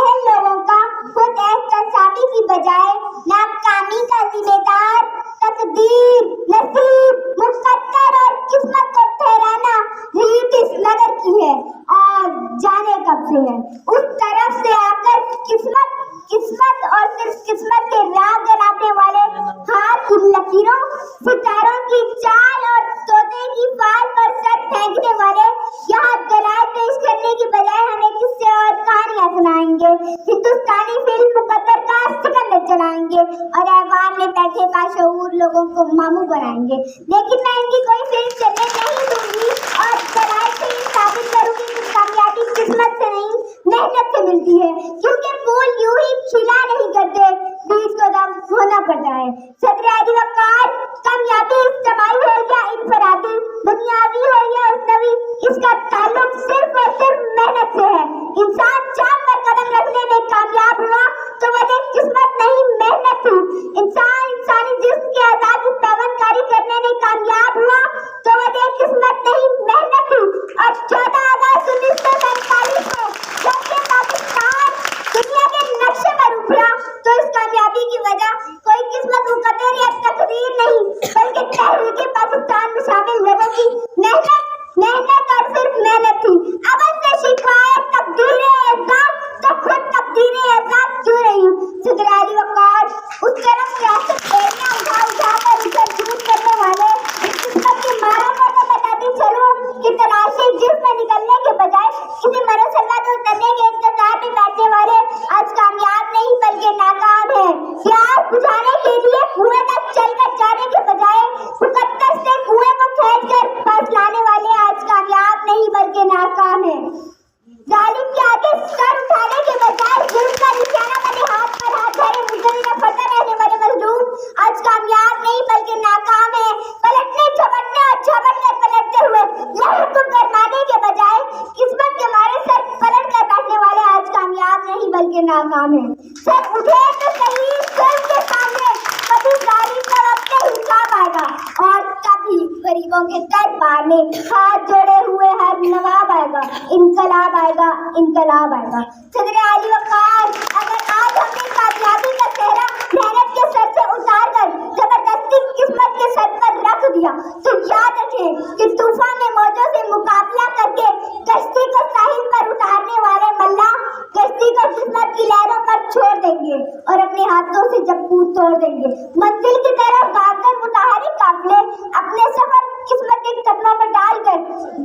जहल लोगों का खुद एहतसाबी की बजाय नाकामी का जिम्मेदार तकदीर, नसीब, मुकद्दर और किस्मत को ठहराना रीत इस नगर की है और जाने कब से है। उस तरफ से आकर किस्मत और सिर्फ किस्मत के राह बनाने वाले हाथ की लकीरों, सितारों की चाल और तोते की फाल पर सर फेंकने वाले यहाँ दलाल पेश करने की बजाय हमें किस्से और कहानियां सुनाएंगे, हिंदुस्तानी फिल्म मुकद्दर का सिकंदर चलाएंगे और ऐवान में बैठे बाशऊर लोगों को मामू बनाएंगे। लेकिन मैं इनकी कोई फिल्म चलने नहीं दूंगी और दलाल से ये साबित करूंगी कि कामयाबी किस्मत से नहीं मेहनत से मिलती है, क्योंकि फूल यूं ही खिला नहीं करते, बीज को दम होना पड़ता है। सदर आदि वकार, कामयाबी इज्तिमाई हो या इनफरादी, दुनियावी हो या उस्नवी, इसका ताल्लुक सिर्फ और सिर्फ मेहनत से है। इंसान चांद पर कदम रखने में कामयाब हुआ तो वजह किस्मत नहीं मेहनत थी। इंसान इंसानी जिस्म के अज़ा की पैवंदकारी करने में कामयाब हुआ तो वजह किस्मत नहीं मेहनत थी। और 14 अगस्त 1947 को जबकि पाकिस्तान दुनिया के नक्शे पर उभरा तो इस कामयाबी की वजह कोई किस्मत, मुकद्दर या तकदीर नहीं, बल्कि तहरीक पाकिस्तान में शामिल लोगों की मेहनत और सिर्फ मेहनत थी। अब से शिकायत तकदीर-ए-एज़ाम तो खुद तकदीर-ए-एज़ाम क्यों रही। सदर आली वकार उस तरफ सियासत बेड़ियां उठा कर उसे दूर करने वाले किस्मत के मारों को तो बताती चलूं कि तलाशी जिसमें निकलने के बजाय किसी मरसल्ला को उतरने के इंतजार में बैठने वाले आज कामयाब नहीं बल्कि नाकाम है। प्यास बुझाने के लिए कुएं तक चलकर जाने के बजाय मुकद्दर से कुएं को खींचकर पास लाने वाले आज कामयाब नहीं बल्कि नाकाम है। जालिम के आगे सर उठाने के बजाय जुल्म का निशाना बने हाथ पर हाथ धरे मुजरिम का फटा रहने वाले मजलूम आज कामयाब नहीं बल्कि नाकाम है। पलटने झपटने और झपट कर पलटते हुए लहर को गरमाने के बजाय किस्मत के मारे सर पलट कर बैठने वाले आज कामयाब नहीं बल्कि नाकाम है। सर उठे तो सही जुल्म के सामने, कभी जालिम का वक्त हिसाब आएगा और कभी गरीबों के दरबार में हाथ जोड़े हुए हर नवाब आएगा, इनकलाब आएगा, इनकलाब आएगा। सदर आली वकार, अगर आज हमने कामयाबी का चेहरा मेहनत के सर से उतार कर जबरदस्ती किस्मत के सर पर रख दिया तो याद रखें कि तूफान में मौजों से मुकाबला करके कश्ती को साहिल पर उतारने वाले मल्ला कश्ती को किस्मत की लहरों पर छोड़ देंगे और अपने हाथों से जप्पू तोड़ देंगे। मंजिल की तरफ गाकर मुताहरिक काफिले अपने सफर किस्मत के कदमों में डालकर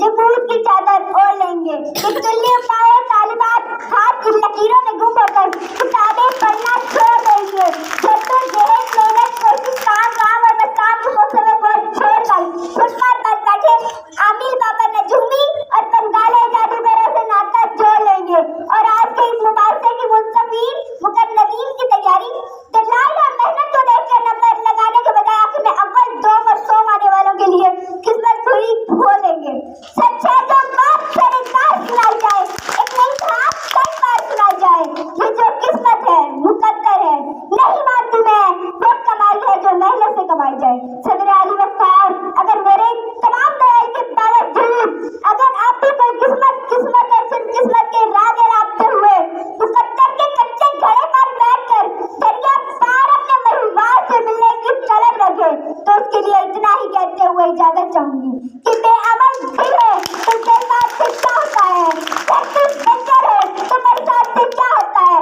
जमूद की चादर ओढ़ लेंगे। तुल्य पाए तालिबात हाथ की लकीरों में गुम होकर किताबें पढ़ना छोड़ देंगे। जद्दोजहद मेहनत कोशिश काम और मकाम को समय पर छोड़कर फुटपाथ पर बैठे आमिर बाबा नजूमी और बंगाली जादूगरों से नाता जोड़ लेंगे और आज के इस मुबारसे की मुंतफीन मुकद्दरीन की तैयारी दलाल और मेहनत को देखकर नंबर लगाने के बजाय आखिर में अव्वल 2 और 100 आने वालों के लिए किस्मत पूरी खो लेंगे। सच है तो बात करे बात सुनाई जाए, एक नहीं बात कई बार सुनाई जाए। ये जो किस्मत है, मुकद्दर है, नहीं मानती मैं वो कमाई है जो मेहनत से कमाई जाए। सदर आली वकार, अगर मेरे तमाम दलाल के बावजूद अगर आप भी कोई किस्मत और सिर्फ किस्मत के राह रास्ते हुए मुकद्दर के कच्चे घड़े पर बैठकर दरिया पार अपने महबूब से मिलने की तलब रखे तो उसके लिए इतना ही कहते हुए इजाजत चाहूंगी कि बेअमल दिल है तो जज्बात से क्या होता है, धरती बंजर है तो बरसात से क्या होता है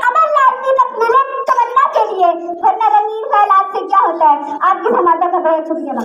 अमल लाजमी तक मिले तमन्ना के लिए, वरना रंगीन ख्यालात से क्या होता है। आपकी समानता का बहुत शुक्रिया।